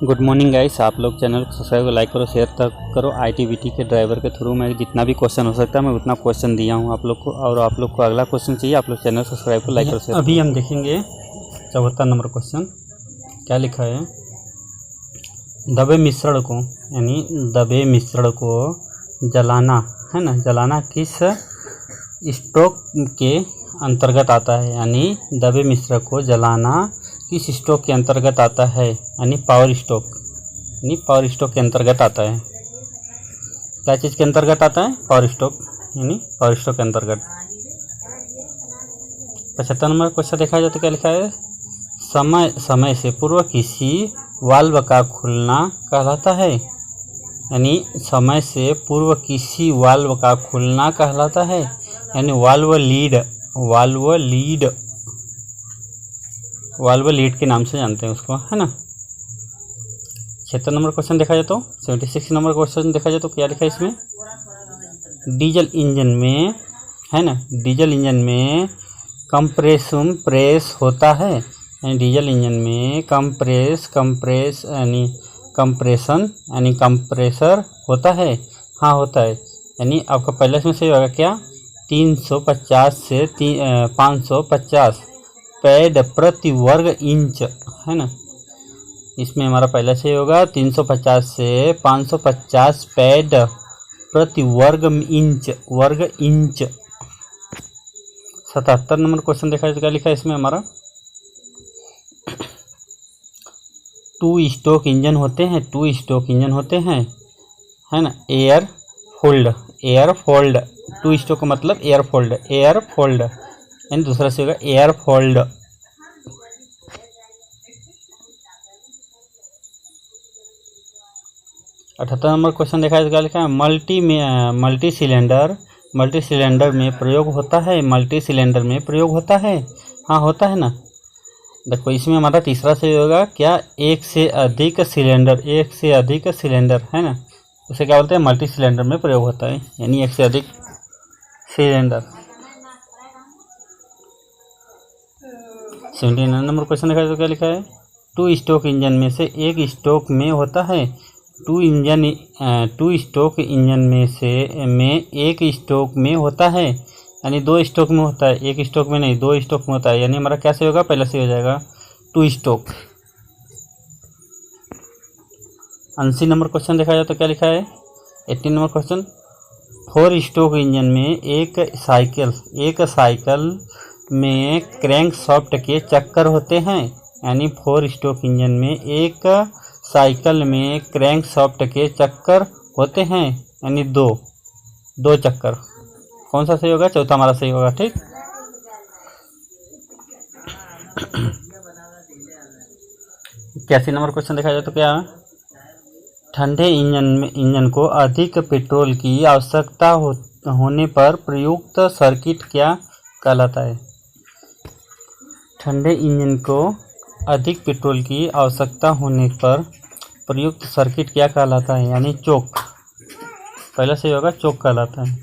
Good morning guys. आप लोग channel को सब्सक्राइब लाइक करो, शेयर तक करो। आईटीबीटी के ड्राइवर के थ्रू मैं जितना भी क्वेश्चन हो सकता है मैं उतना क्वेश्चन दिया हूँ आप लोग को। और आप लोग को अगला क्वेश्चन चाहिए, आप लोग चैनल सब्सक्राइब करो, लाइक करो, शेयर। अभी हम देखेंगे 74 नंबर क्वेश्चन। क्या लिखा है? दबे मिश्रण को यानी दबे मिश्रण को जलाना है ना, जलाना किस स्ट्रोक के अंतर्गत आता है? यानी दबे मिश्रण को जलाना किस स्ट्रोक के अंतर्गत आता है? यानी पावर स्ट्रोक, यानी पावर स्ट्रोक के अंतर्गत आता है। क्या चीज़ के अंतर्गत आता है? पावर स्ट्रोक, यानी पावर स्ट्रोक के अंतर्गत। 75 नंबर क्वेश्चन देखा जाए तो क्या लिखा है? समय से पूर्व किसी वाल्व का खुलना कहलाता है। यानी समय से पूर्व किसी वाल्व का खुलना कहलाता है, यानी वाल्व लीड के नाम से जानते हैं उसको, है ना। 76 नंबर क्वेश्चन देखा जाए तो 76 नंबर क्वेश्चन देखा जाए तो क्या लिखा है इसमें? डीजल इंजन में है ना, डीजल इंजन में कंप्रेशन प्रेस होता है। यानी डीजल इंजन में कंप्रेशन यानी कंप्रेसर होता है। हाँ होता है। यानी आपका पहले इसमें सही होगा क्या? 350 से 550 पैड प्रति वर्ग इंच, है ना। इसमें हमारा पहला सही होगा 350 से 550 पैड प्रति वर्ग इंच। 77 नंबर क्वेश्चन देखा जाए तो क्या लिखा है इसमें हमारा? 2 स्ट्रोक इंजन होते हैं, है ना। एयर फोल्ड 2 स्ट्रोक का मतलब एयर फोल्ड यानी दूसरा से होगा एयर फोल्ड। 78 नंबर क्वेश्चन देखा है तो क्या लिखा है? मल्टी सिलेंडर में प्रयोग होता है। हाँ होता है ना। देखो इसमें हमारा तीसरा से होगा क्या? एक से अधिक सिलेंडर, है ना, उसे क्या बोलते हैं? मल्टी सिलेंडर में प्रयोग होता है, यानी एक से अधिक सिलेंडर। 79 नंबर क्वेश्चन देखा तो क्या लिखा है? 2 स्ट्रोक इंजन में से एक स्ट्रोक में होता है। 2 स्ट्रोक इंजन में एक स्ट्रोक में होता है, यानी 2 स्ट्रोक में होता है, एक स्ट्रोक में नहीं, 2 स्ट्रोक में होता है। यानी हमारा क्या से होगा? पहले से हो जाएगा 2 स्ट्रोक। 80 नंबर क्वेश्चन देखा जाए तो क्या लिखा है? 80 नंबर क्वेश्चन 4 स्ट्रोक इंजन में एक साइकिल में क्रैंक शाफ्ट के चक्कर होते हैं। यानी 4 स्ट्रोक इंजन में एक साइकिल में क्रैंक शाफ्ट के चक्कर होते हैं, यानी दो चक्कर। कौन सा सही होगा? चौथा हमारा सही होगा, ठीक। कैसी नंबर क्वेश्चन देखा जाए तो क्या? ठंडे इंजन को अधिक पेट्रोल की आवश्यकता होने पर प्रयुक्त सर्किट क्या कहलाता है? ठंडे इंजन को अधिक पेट्रोल की आवश्यकता होने पर प्रयुक्त सर्किट क्या कहलाता है? यानी चोक। पहला सही होगा चोक कहलाता है।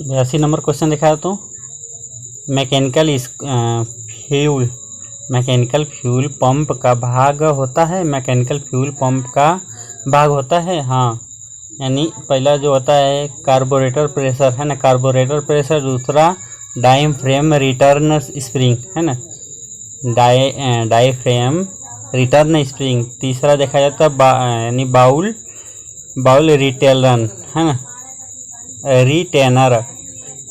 बयासी नंबर क्वेश्चन देखा है तो मैकेनिकल फ्यूल पंप का भाग होता है। हाँ, यानी पहला जो होता है कार्बोरेटर प्रेशर, है ना, कार्बोरेटर प्रेशर। दूसरा डायफ्रेम रिटर्न स्प्रिंग, है ना, डायफ्रेम रिटर्न स्प्रिंग। तीसरा देखा जाता है यानी बाउल रिटेनर, है ना,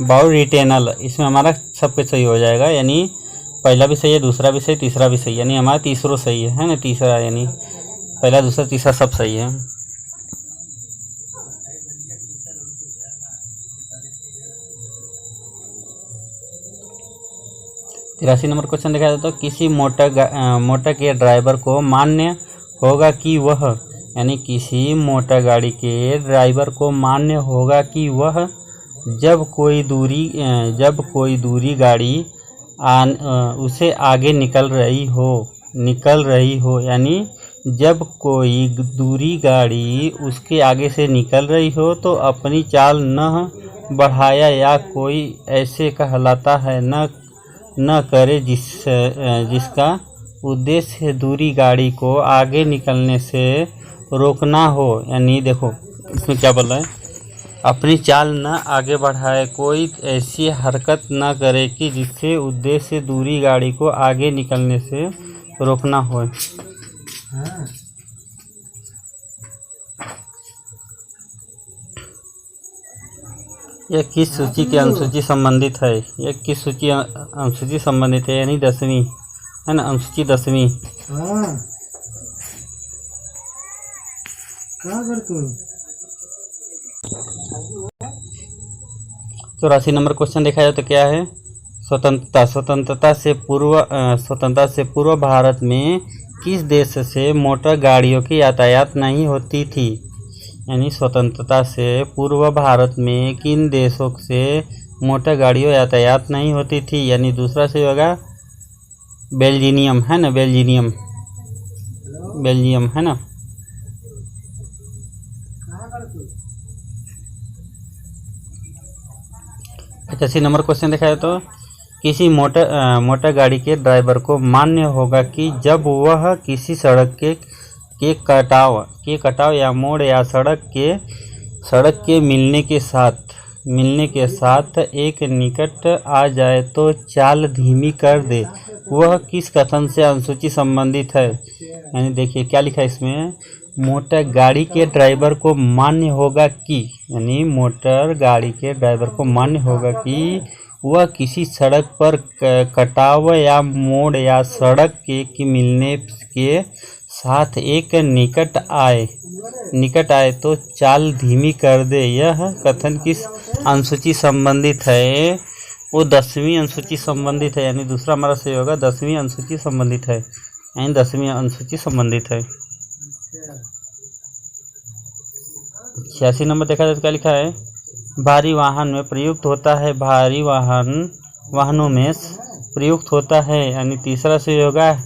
बाउल रिटेनल। इसमें हमारा सब कुछ सही हो जाएगा, यानी पहला भी सही है, दूसरा भी सही, तीसरा भी सही, यानी हमारा तीसरा सही है ना। तीसरा यानी पहला, दूसरा, तीसरा सब सही है। तिरासी नंबर क्वेश्चन देखा जाए तो किसी मोटर के ड्राइवर को मान्य होगा कि वह, यानी किसी मोटर गाड़ी के ड्राइवर को मान्य होगा कि वह जब कोई दूरी गाड़ी उसे आगे निकल रही हो, यानी जब कोई दूरी गाड़ी उसके आगे से निकल रही हो तो अपनी चाल न बढ़ाया या कोई ऐसे कहलाता है न करे जिसका उद्देश्य दूरी गाड़ी को आगे निकलने से रोकना हो। यानी देखो इसमें क्या बोल रहा है, अपनी चाल न आगे बढ़ाए, कोई ऐसी हरकत न करे कि जिससे उद्देश्य दूरी गाड़ी को आगे निकलने से रोकना हो। यह किस सूची के अनुसूची संबंधित है? यह किस सूची अनुसूची संबंधित है? यानी 10वीं है ना, अनुसूची 10वीं। तो 84 नंबर क्वेश्चन देखा जाए तो क्या है, स्वतंत्रता से पूर्व भारत में किस देश से मोटर गाड़ियों की यातायात नहीं होती थी? यानी स्वतंत्रता से पूर्व भारत में किन देशों से मोटर गाड़ियों यातायात नहीं होती थी? यानी दूसरा से होगा बेल्जियम है ना, बेल्जियम है ना। 85 नंबर क्वेश्चन देखा है तो किसी मोटर गाड़ी के ड्राइवर को मान्य होगा कि जब वह किसी सड़क के कटाव या मोड़ या सड़क के मिलने के साथ एक निकट आ जाए तो चाल धीमी कर दे। वह किस कथन से अनुसूची संबंधित है? यानी देखिए क्या लिखा है इसमें, मोटर गाड़ी के ड्राइवर को मान्य होगा कि, यानी मोटर गाड़ी के ड्राइवर को मान्य होगा कि वह किसी सड़क पर कटाव या मोड़ या सड़क के मिलने के साथ एक निकट आए तो चाल धीमी कर दे। यह कथन किस अनुसूची संबंधित है? वो 10वीं अनुसूची संबंधित है। यानी दूसरा हमारा सही होगा 10वीं अनुसूची संबंधित है, यानी 10वीं अनुसूची संबंधित है। 86 नंबर देखा जाए तो क्या लिखा है, भारी वाहन में प्रयुक्त होता है, भारी वाहनों में प्रयुक्त होता है। यानी तीसरा से होगा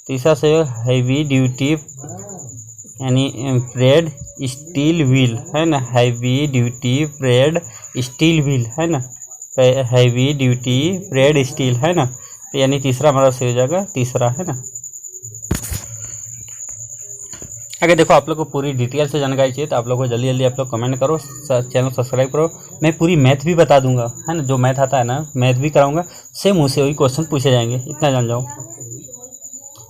हैवी ड्यूटी, यानी प्रेड स्टील व्हील है ना, हैवी ड्यूटी प्रेड स्टील व्हील है ना, हैवी ड्यूटी प्रेड स्टील है ना। तो यानी तीसरा हमारा सही हो जाएगा, तीसरा है ना। अगर देखो आप लोग को पूरी डिटेल से जानकारी चाहिए तो आप लोग को जल्दी आप लोग कमेंट करो, चैनल सब्सक्राइब करो। मैं पूरी मैथ भी बता दूंगा है ना, जो मैथ आता है ना मैथ भी कराऊंगा, सेम उसे वही क्वेश्चन पूछे जाएंगे, इतना जान जाओ।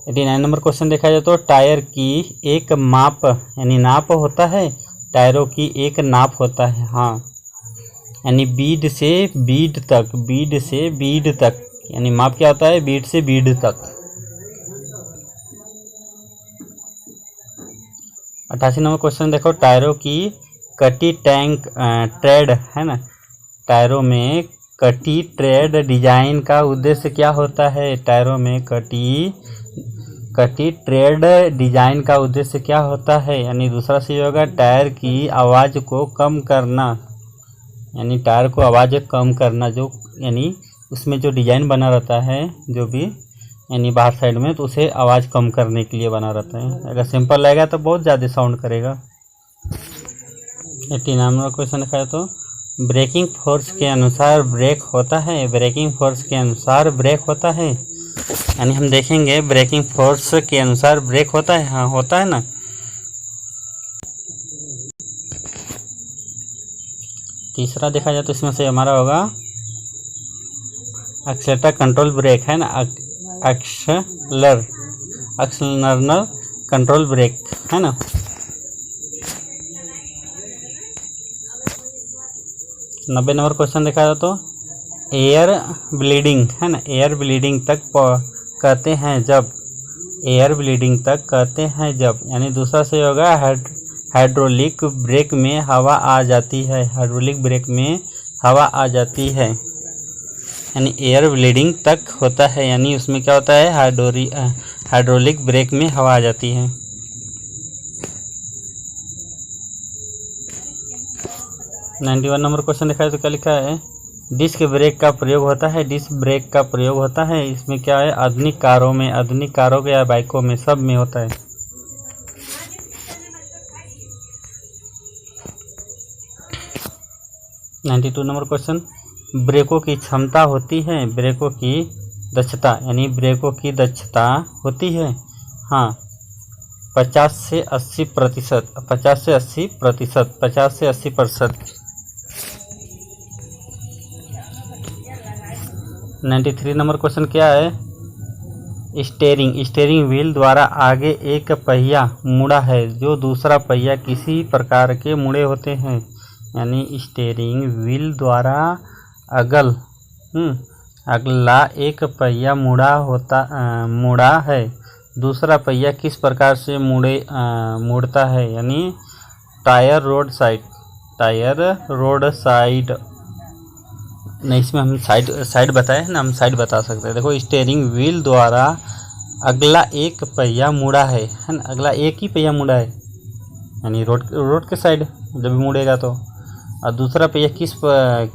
89 नंबर क्वेश्चन देखा जाए तो टायर की एक माप यानी नाप होता है, टायरों की एक नाप होता है। हाँ, यानी बीड से बीड तक, यानी माप क्या होता है, बीड से बीड तक। 88 नंबर क्वेश्चन देखो, टायरों की कटी ट्रेड है ना, टायरों में कटी ट्रेड डिजाइन का उद्देश्य क्या होता है? टायरों में कटी ट्रेड डिजाइन का उद्देश्य क्या होता है? यानी दूसरा सही होगा टायर की आवाज़ को कम करना, यानी टायर को आवाज़ कम करना, जो यानी उसमें जो डिजाइन बना रहता है जो भी, यानी बाहर साइड में, तो उसे आवाज़ कम करने के लिए बना रहता है। अगर सिंपल रहेगा तो बहुत ज़्यादा साउंड करेगा। 89 नंबर क्वेश्चन देखा है तो ब्रेकिंग फोर्स के अनुसार ब्रेक होता है, ब्रेकिंग फोर्स के अनुसार ब्रेक होता है। यानी हम देखेंगे ब्रेकिंग फोर्स के अनुसार ब्रेक होता है, हाँ होता है ना। तीसरा देखा जाए तो इसमें से हमारा होगा एक्सेलेटर कंट्रोल ब्रेक है ना, एक्सेलर कंट्रोल ब्रेक है ना। 90 नंबर क्वेश्चन देखा जाए तो एयर ब्लीडिंग है ना, एयर ब्लीडिंग तक कहते हैं जब, एयर ब्लीडिंग तक कहते हैं जब। यानी दूसरा से होगा हाइड्रोलिक ब्रेक में हवा आ जाती है, हाइड्रोलिक ब्रेक में हवा आ जाती है, यानी एयर ब्लीडिंग तक होता है। यानी उसमें क्या होता है, हाइड्रोलिक ब्रेक में हवा आ जाती है। 91 नंबर क्वेश्चन देखा है तो क्या लिखा है, डिस्क ब्रेक का प्रयोग होता है, डिस्क ब्रेक का प्रयोग होता है। इसमें क्या है, आधुनिक कारों के या बाइकों में सब में होता है। 92 नंबर क्वेश्चन, ब्रेकों की क्षमता होती है, ब्रेकों की दक्षता यानी ब्रेकों की दक्षता होती है। हाँ, 50 से 80%, 50 से 80%, 50 से 80%। 93 नंबर क्वेश्चन क्या है, स्टीयरिंग व्हील द्वारा आगे एक पहिया मुड़ा है जो दूसरा पहिया किसी प्रकार के मुड़े होते हैं। यानी स्टीयरिंग व्हील द्वारा अगला एक पहिया मुड़ा है, दूसरा पहिया किस प्रकार से मुड़ता है। यानी टायर रोड साइड नहीं, इसमें हम साइड बताए ना, हम साइड बता सकते हैं। देखो, स्टीयरिंग व्हील द्वारा अगला एक पहिया मुड़ा है ना, अगला एक ही पहिया मुड़ा है यानी रोड के साइड जब मुड़ेगा तो, और दूसरा पहिया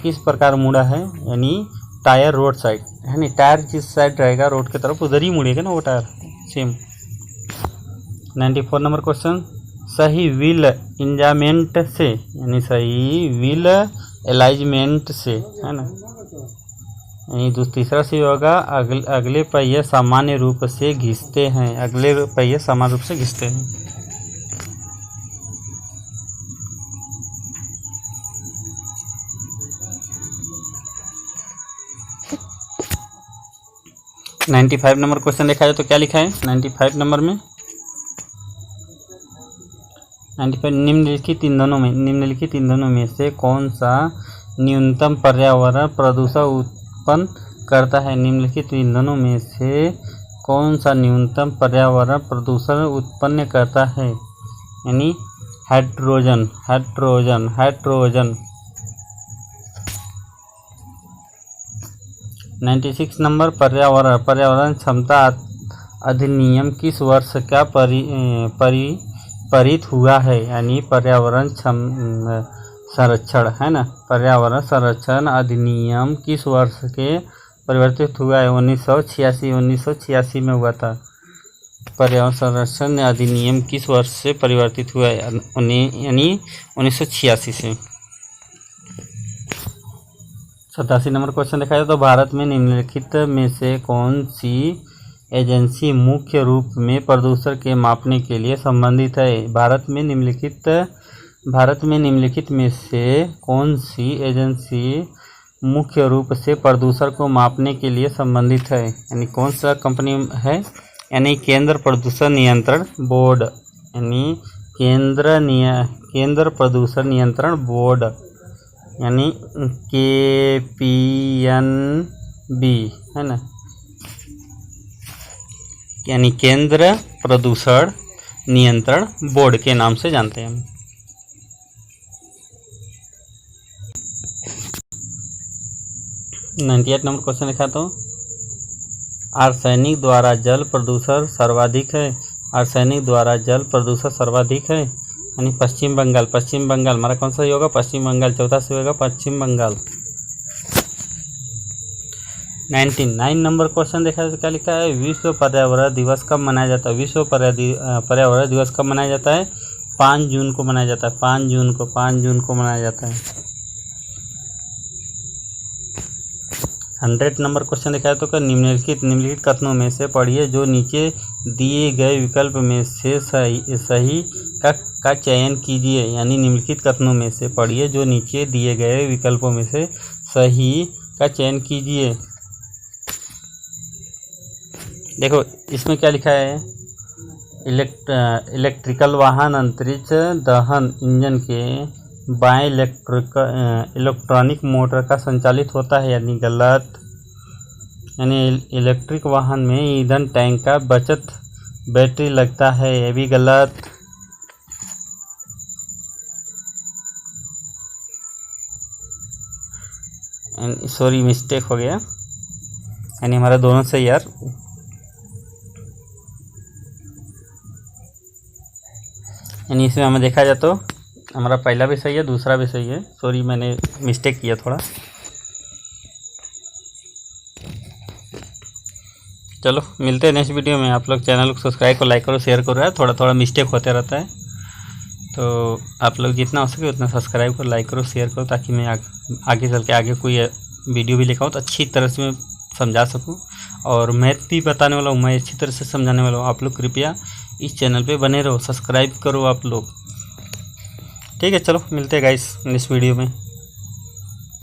किस प्रकार मुड़ा है यानी टायर रोड साइड, यानी टायर जिस साइड रहेगा रोड की तरफ उधर ही मुड़ेगा ना वो टायर, सेम। 94 नंबर क्वेश्चन, सही व्हील इंजामेंट से यानी सही व्हील अलाइजमेंट से, है ना, यानी तीसरा से होगा अगले पहिए सामान्य रूप से घिसते हैं, अगले पहिए सामान्य रूप से घिसते हैं। है 95 नंबर क्वेश्चन देखा जाए तो क्या लिखा है 95 नंबर में, 95 निम्नलिखित ईंधनों में से कौन सा न्यूनतम पर्यावरण प्रदूषण उत्पन्न करता है। निम्नलिखित ईंधनों में से कौन सा न्यूनतम पर्यावरण प्रदूषण उत्पन्न करता है। यानी हाइड्रोजन। 96 नंबर, पर्यावरण क्षमता अधिनियम किस वर्ष का पारित हुआ है। यानी पर्यावरण संरक्षण, है ना, पर्यावरण संरक्षण अधिनियम किस वर्ष के परिवर्तित हुआ है। 1986 में हुआ था। पर्यावरण संरक्षण अधिनियम किस वर्ष से परिवर्तित हुआ है, यानी 1986 से। 87 नंबर क्वेश्चन देखा जाए तो भारत में निम्नलिखित में से कौन सी एजेंसी मुख्य रूप में प्रदूषण के मापने के लिए संबंधित है। भारत में निम्नलिखित में से कौन सी एजेंसी मुख्य रूप से प्रदूषण को मापने के लिए संबंधित है। यानी कौन सा कंपनी है, यानी केंद्र प्रदूषण नियंत्रण बोर्ड, यानी केंद्र प्रदूषण नियंत्रण बोर्ड, यानी KPNB, है ना, यानी केंद्र प्रदूषण नियंत्रण बोर्ड के नाम से जानते हैं हम। नाइन्टी 98 नंबर क्वेश्चन लिखा तो आर्सेनिक द्वारा जल प्रदूषण सर्वाधिक है। आर्सेनिक द्वारा जल प्रदूषण सर्वाधिक है, यानी पश्चिम बंगाल हमारा कौन सा होगा, पश्चिम बंगाल। चौथा से होगा पश्चिम बंगाल। 99 नंबर क्वेश्चन देखा जाए तो क्या लिखा है, विश्व पर्यावरण दिवस कब मनाया जाता है। विश्व पर्यावरण दिवस कब मनाया जाता है, 5 जून को मनाया जाता है। 5 जून को मनाया जाता है। 100 नंबर क्वेश्चन देखा जाए तो निम्नलिखित कथनों में से पढ़िए जो नीचे दिए गए विकल्प में से सही का चयन कीजिए। यानी निम्नलिखित कथनों में से पढ़िए जो नीचे दिए गए विकल्पों में से सही का चयन कीजिए। देखो इसमें क्या लिखा है, इलेक्ट्रिकल वाहन अंतरिक्ष दहन इंजन के बाएं इलेक्ट्रॉनिक मोटर का संचालित होता है, यानी गलत। यानी इलेक्ट्रिक वाहन में ईंधन टैंक का बचत बैटरी लगता है, ये भी गलत। सॉरी मिस्टेक हो गया, यानी हमारा दोनों से यार। यानी इसमें हमें देखा जाए तो हमारा पहला भी सही है, दूसरा भी सही है। सॉरी मैंने मिस्टेक किया थोड़ा। चलो मिलते हैं नेक्स्ट वीडियो में। आप लोग चैनल को सब्सक्राइब करो, लाइक करो, शेयर करो। थोड़ा मिस्टेक होते रहता है, तो आप लोग जितना हो सके उतना सब्सक्राइब करो, लाइक करो, शेयर करो, ताकि मैं आगे चल के आगे कोई वीडियो भी लेकर आऊँ तो अच्छी तरह से मैं समझा सकूँ, और मैथ भी बताने वाला हूँ, मैं अच्छी तरह से समझाने वाला हूँ। आप लोग कृपया इस चैनल पे बने रहो, सब्सक्राइब करो आप लोग। ठीक है, चलो मिलते हैं गाइस नेक्स्ट वीडियो में।